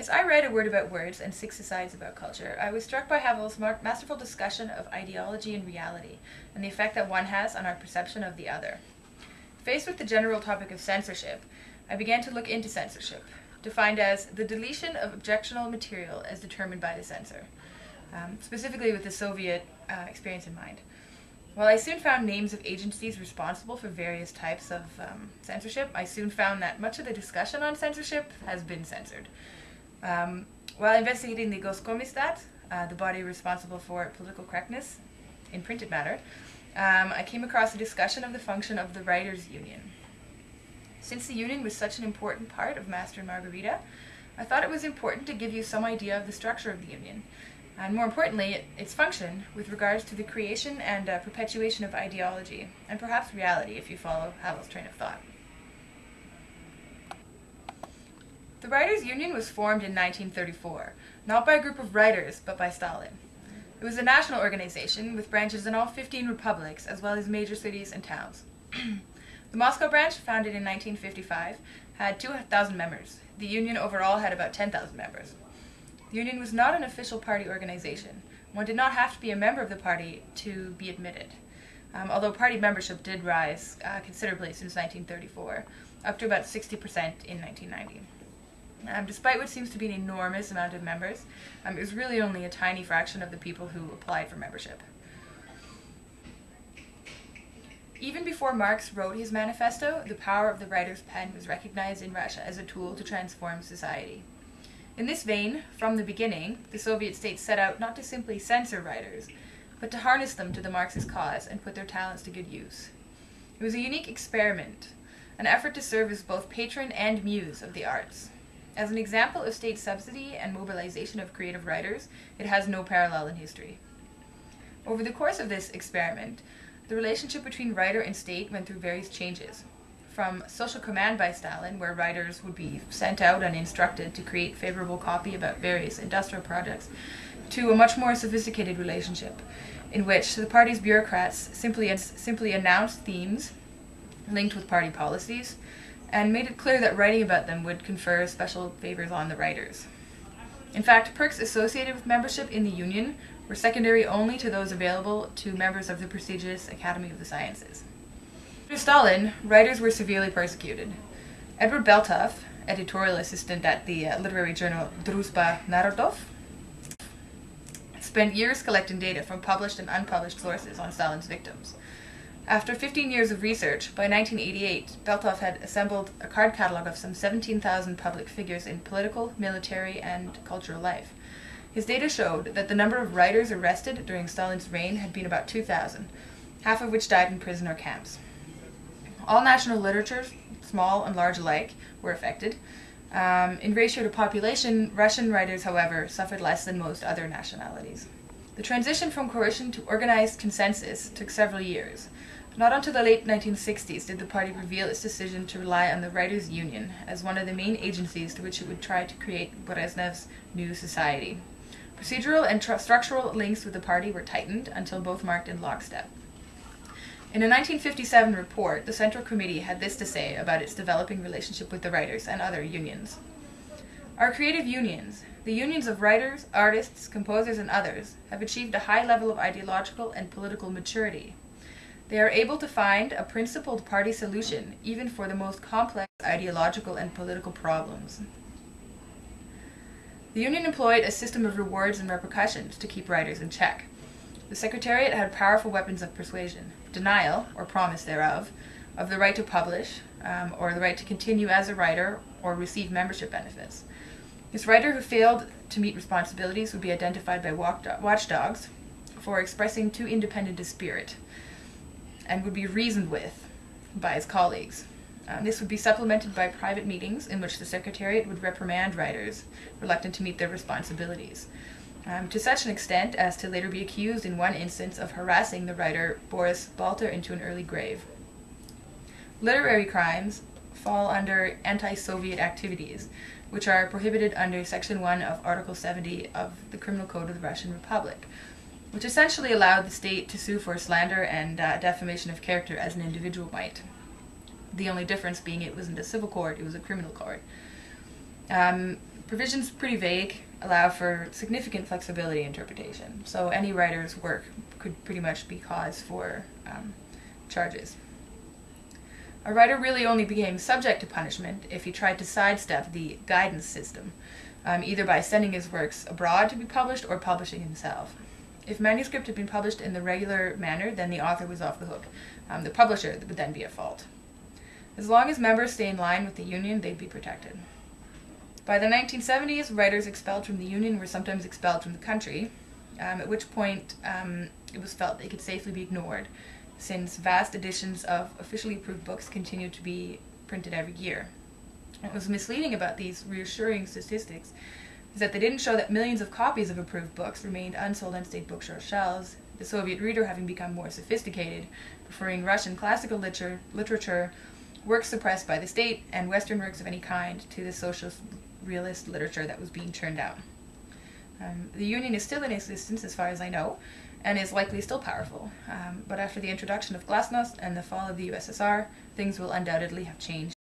As I read A Word About Words and Six Asides About Culture, I was struck by Havel's masterful discussion of ideology and reality, and the effect that one has on our perception of the other. Faced with the general topic of censorship, I began to look into censorship, defined as the deletion of objectionable material as determined by the censor, specifically with the Soviet experience in mind. While I soon found names of agencies responsible for various types of censorship, I soon found that much of the discussion on censorship has been censored. While investigating the Goskomistat, the body responsible for political correctness in printed matter, I came across a discussion of the function of the Writers' Union. Since the union was such an important part of Master and Margarita, I thought it was important to give you some idea of the structure of the union, and more importantly, its function with regards to the creation and perpetuation of ideology, and perhaps reality if you follow Havel's train of thought. The Writers' Union was formed in 1934, not by a group of writers, but by Stalin. It was a national organization with branches in all 15 republics, as well as major cities and towns. The Moscow branch, founded in 1955, had 2,000 members. The union overall had about 10,000 members. The union was not an official party organization. One did not have to be a member of the party to be admitted, although party membership did rise considerably since 1934, up to about 60% in 1990. Despite what seems to be an enormous amount of members, it was really only a tiny fraction of the people who applied for membership. Even before Marx wrote his manifesto, the power of the writer's pen was recognized in Russia as a tool to transform society. In this vein, from the beginning, the Soviet states set out not to simply censor writers, but to harness them to the Marxist cause and put their talents to good use. It was a unique experiment, an effort to serve as both patron and muse of the arts. As an example of state subsidy and mobilization of creative writers, it has no parallel in history. Over the course of this experiment, the relationship between writer and state went through various changes, from social command by Stalin, where writers would be sent out and instructed to create favorable copy about various industrial projects, to a much more sophisticated relationship, in which the party's bureaucrats simply announced themes linked with party policies, and made it clear that writing about them would confer special favors on the writers. In fact, perks associated with membership in the union were secondary only to those available to members of the prestigious Academy of the Sciences. Under Stalin, writers were severely persecuted. Edward Beltov, editorial assistant at the literary journal Druzhba Narodov, spent years collecting data from published and unpublished sources on Stalin's victims. After 15 years of research, by 1988, Beltov had assembled a card catalog of some 17,000 public figures in political, military, and cultural life. His data showed that the number of writers arrested during Stalin's reign had been about 2,000, half of which died in prison or camps. All national literatures, small and large alike, were affected. In ratio to population, Russian writers, however, suffered less than most other nationalities. The transition from coercion to organized consensus took several years. Not until the late 1960s did the party reveal its decision to rely on the Writers' Union as one of the main agencies to which it would try to create Brezhnev's new society. Procedural and structural links with the party were tightened until both marked in lockstep. In a 1957 report, the Central Committee had this to say about its developing relationship with the writers and other unions. Our creative unions, the unions of writers, artists, composers, and others, have achieved a high level of ideological and political maturity. They are able to find a principled party solution even for the most complex ideological and political problems. The union employed a system of rewards and repercussions to keep writers in check. The Secretariat had powerful weapons of persuasion, denial, or promise thereof, of the right to publish, or the right to continue as a writer or receive membership benefits. This writer who failed to meet responsibilities would be identified by watchdogs for expressing too independent a spirit, and would be reasoned with by his colleagues. This would be supplemented by private meetings in which the Secretariat would reprimand writers reluctant to meet their responsibilities, to such an extent as to later be accused in one instance of harassing the writer Boris Balter into an early grave. Literary crimes fall under anti-Soviet activities, which are prohibited under Section 1 of Article 70 of the Criminal Code of the Russian Republic, which essentially allowed the state to sue for slander and defamation of character as an individual might. The only difference being it wasn't a civil court, it was a criminal court. provisions pretty vague, allow for significant flexibility in interpretation. So any writer's work could pretty much be cause for charges. A writer really only became subject to punishment if he tried to sidestep the guidance system, either by sending his works abroad to be published or publishing himself. If manuscript had been published in the regular manner, then the author was off the hook. The publisher would then be at fault. As long as members stay in line with the union, they'd be protected. By the 1970s, writers expelled from the union were sometimes expelled from the country, at which point it was felt they could safely be ignored, since vast editions of officially approved books continued to be printed every year. What was misleading about these reassuring statistics is that they didn't show that millions of copies of approved books remained unsold on state bookstore shelves, the Soviet reader having become more sophisticated, preferring Russian classical literature, works suppressed by the state, and Western works of any kind to the socialist realist literature that was being churned out. The union is still in existence as far as I know, and is likely still powerful, but after the introduction of glasnost and the fall of the USSR, things will undoubtedly have changed